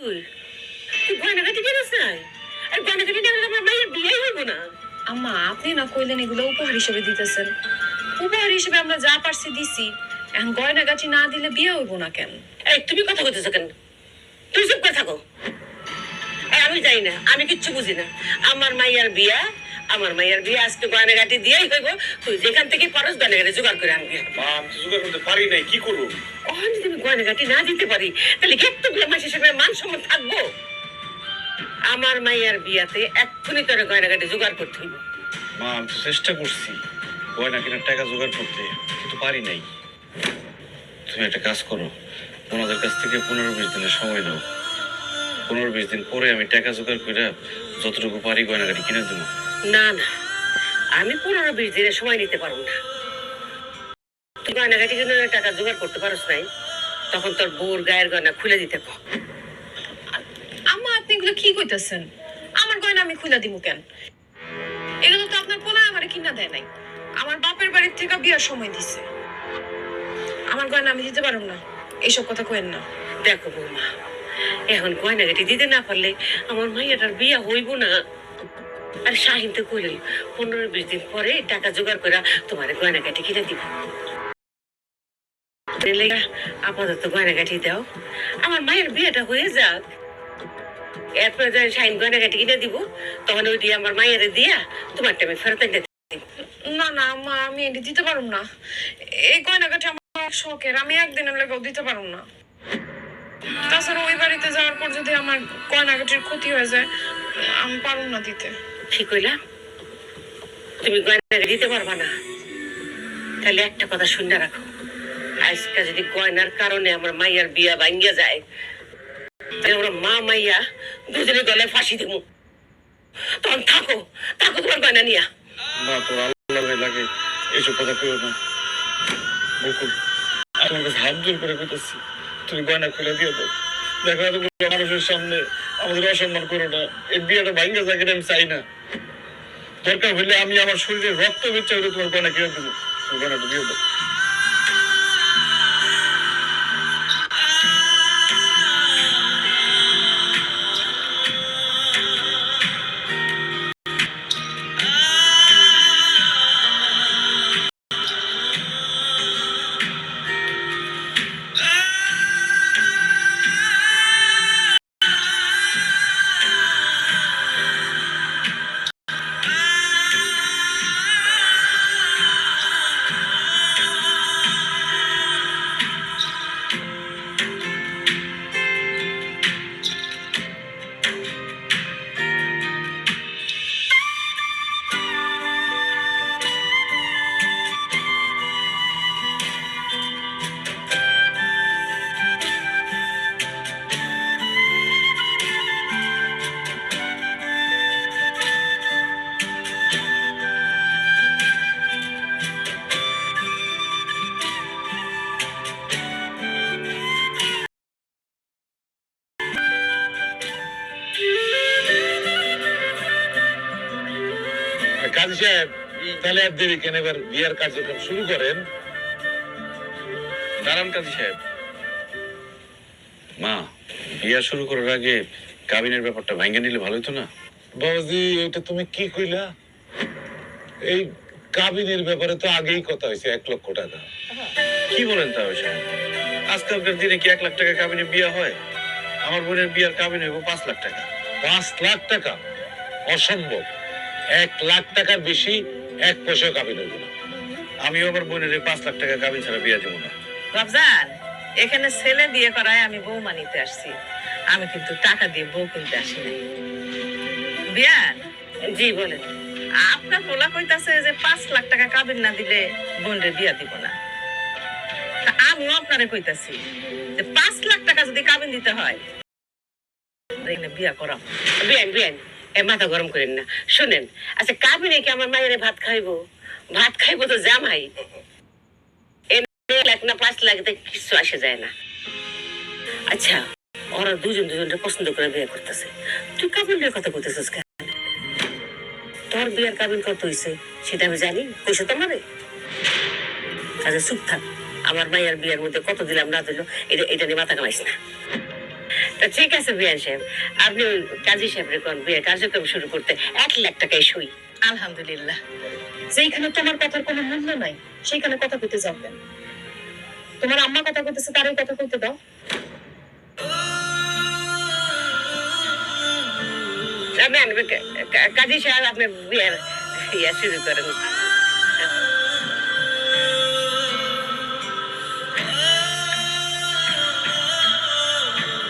তুই তুই গয়নাগাটি কিনিস নাই? আর গয়নাগাটি না হলে আমার মায়ের বিয়ে হইব না। আম্মা, আপনি না কইলেন এগুলো উপহার হিসেবে দিতেছেন। উপহার হিসেবে আমরা যা পারছি দিছি। এখন গয়নাগাটি না দিলে বিয়ে হইব না কেন? এই তুমি কথা কইতেছো কেন? তুই চুপ করে থাকো। আমি জানি না, আমি কিচ্ছু বুঝি না। আমার মাইয়ার বিয়া আজকে গয়নাগাটি দিয়েই হইব। তুই যেখান থেকে পারস গয়নাগাটি জোগাড় করে আনবি। মা, আমি তো জোগাড় করতে পারি নাই, কি করবো? ওখানে যদি আমি গয়নাগাটি না দিতে পারি তাহলে কতগুলো মাস হিসেবে মান সম্মান থাকবো? আমার মাইয়ার বিয়াতে এক্ষুনি তোর গয়নাগাটি জোগাড় করতে হইব। মা, আমি তো চেষ্টা করছি গয়না কেনার টাকা জোগাড় করতে, কিন্তু পারি নাই। তুমি একটা কাজ করো, ওনাদের কাছ থেকে 15-20 দিনের সময় নাও। 15-20 দিন পরে আমি টাকা জোগাড় করে যতটুকু পারি গয়নাগাটি কিনে দেবো। না না, আমি 15-20 দিনের সময় নিতে পারবো না। তুই গয়নাগাটি জন্য টাকা জোগাড় করতে পারস নাই, তখন তোর বউর গায়ের গয়না খুলে দিতে কো। আম্মা, আপনি এগুলো কি কইতেছেন? আমার গয়না আমি খুলে দিব কেন? এগুলো তো আপনার পোলা আমারে কিনা দেয় নাই। আমার বাপের বাড়ির থেকে বিয়ার সময় দিছে। আমার গয়না আমি দিতে পারব না। এইসব কথা কইেন না। দেখো বৌমা, এখন গয়নাগাটি দিতে না পারলে আমার মাইয়াটার বিয়া হইব না। আর শাহিন তো কইল 15-20 দিন পরে টাকা জোগাড় করে তোমার গয়নাগাটি কিনে দিব। আপাতত গয়নাগাটি দাও, আমার মায়ের বিয়েটা হয়ে যাক। এরপরে যখন শাহিন গয়নাগাটি কিনে দিব, তখন ওই দিয়ে আমার মায়ের দিয়া তোমার টাইমে ফেরত এনে দিব। না না আম্মা, আমি এটা দিতে পারব না। এই গয়নাগাটি আমার শখের, আমি একদিনের লেগেও দিতে পারব না। তাছাড়া ওই বাড়িতে যাওয়ার পর যদি আমার গয়নাগাটির ক্ষতি হয়ে যায়, আমি পারব না দিতে। ঠিক হইলা? তুমি গয়নাগাটি দিতে পারবা না? তাহলে একটা কথা শুনে রাখো, আজকে যদি গয়নার কারণে আমার মাইয়ার বিয়া ভাঙ্গিয়া যায়, তাহলে আমরা মা মাইয়া দুজনে গলায় ফাঁসি দিব। তখন থাকো থাকো তোমার গয়না নিয়া। মা, তোর আল্লাহ লাগে এইসব কথা কেউ না। বকুল, আমার কাছে হাত জোর করে কইতেছি, তুমি গয়না খুলে দিয়ে দাও। দেখো, এতগুলো মানুষের সামনে আমাদের অসম্মান করো না। এই বিয়েটা ভাঙ্গা যাক, আমি চাই না। দরকার হইলে আমি আমার শরীরে রক্ত বেচে হলে তোমার গয়না কিনে দেবো। তুমি গয়নাটা দিয়ে দাও। কাজী সাহেব, তাহলে আর দেরি কেন, এবার বিয়ার কার্যক্রম শুরু করেন। দাঁড়ান কাজী সাহেব। মা, বিয়া শুরু করার আগে কাবিনের ব্যাপারটা ভাঙ্গে নিলে ভালো হতো না? বাবাজি, এটা তুমি কি কইলা? এই কাবিনের ব্যাপারে তো আগেই কথা হয়েছে 1 লক্ষ টাকা। কি বলেন তাও সাহেব? আজকালকার দিনে কি 1 লাখ টাকা কাবিনে বিয়া হয়? আমার বোনের বিয়ার কাবিন হইব 5 লাখ টাকা। 5 লাখ টাকা? অসম্ভব। 1 লাখ টাকার বেশি 1 পয়সা কাবিন হইব না। আমিও আমার বোনের 5 লাখ টাকা কাবিন ছাড়া বিয়া দেবো না। রমজান, এখানে ছেলে বিয়ে করায় আমি বৌমা নিতে আসছি। আমি কিন্তু টাকা দিয়ে বউ কিনতে আসি নাই। বিয়ান, জি বলেন। আপনার পোলা কইতাছে যে 5 লাখ টাকা কাবিন না দিলে বোনরে বিয়া দিব না। তা আমিও আপনারে কইতাছি যে 5 লাখ টাকা যদি কাবিন দিতে হয়, এখানে বিয়া করাম। বিয়ান বিয়ান, মাথা গরম করেন না। শোনেন, আচ্ছা কাবিনে কি আমার মায়ের ভাত খাইবো? ভাত খাইবো তো জামাই। 1 লাখ না 5 লাখ কিছু আসে যায় না। আচ্ছা, ওরা দুজনকে পছন্দ করে বিয়ে করতেছে, তুই কাবিনের কথা বলতেছিস কেন? তোর বিয়ের কাবিন কত হয়েছে সেটা আমি জানি, কইছে তোমারে? আচ্ছা চুপ থাক, আমার মায়ের বিয়ের মধ্যে কত দিলাম না দিল এটা নিয়ে মাথা কামাইস না। তা ঠিক আছে বিয়ান সাহেব, আপনি ওই কাজী সাহেবের কোন বিয়ের কার্যক্রম শুরু করতে 1 লাখ টাকায় সই। আলহামদুলিল্লাহ। যেখানে তোমার কথার কোনো মূল্য নাই সেইখানে কথা কইতে যাও কেন? তোমার আম্মা কথা কইতেছে, তারই কথা কইতে দাও। কাজী সাহেব, আপনি বিয়ের ইয়া শুরু করেন।